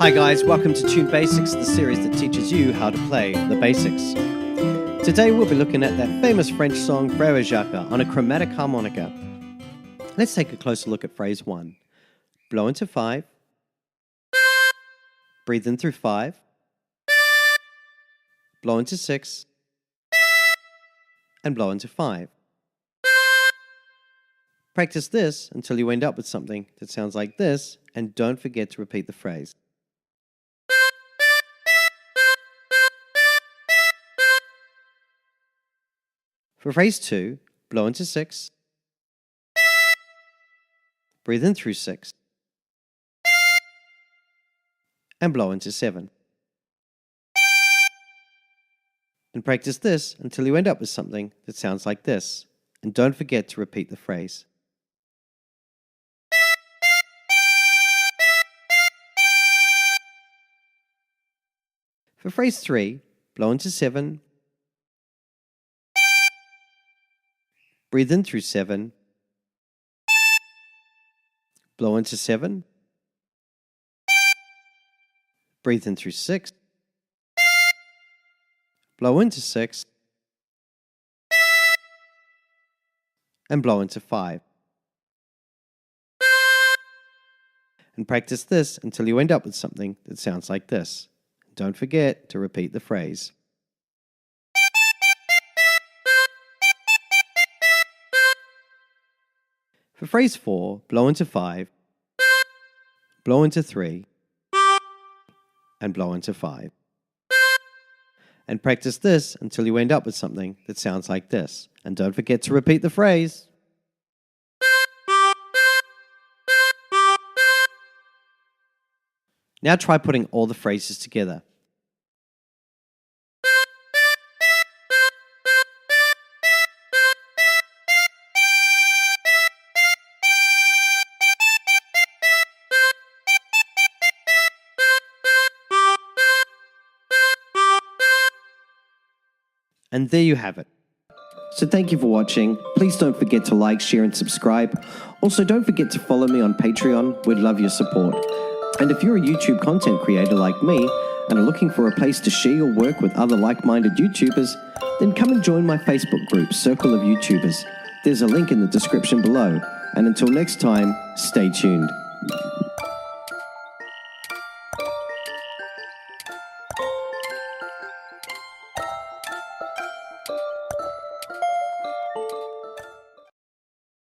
Hi guys, welcome to Tune Basics, the series that teaches you how to play the basics. Today we'll be looking at that famous French song Frère Jacques on a chromatic harmonica. Let's take a closer look at phrase 1. Blow into 5, breathe in through 5, blow into 6, and blow into 5. Practice this until you end up with something that sounds like this, and don't forget to repeat the phrase. For phrase 2, blow into 6, breathe in through 6, and blow into 7. And practice this until you end up with something that sounds like this, and don't forget to repeat the phrase. For phrase 3, blow into 7, breathe in through 7, blow into 7, breathe in through 6, blow into 6, and blow into 5. And practice this until you end up with something that sounds like this. Don't forget to repeat the phrase. For phrase 4, blow into 5, blow into 3, and blow into 5. And practice this until you end up with something that sounds like this. And don't forget to repeat the phrase. Now try putting all the phrases together. And there you have it. So thank you for watching. Please don't forget to like, share and subscribe. Also don't forget to follow me on Patreon. We'd love your support. And if you're a YouTube content creator like me and are looking for a place to share your work with other like-minded YouTubers, then come and join my Facebook group, Circle of YouTubers. There's a link in the description below. And until next time, stay tuned.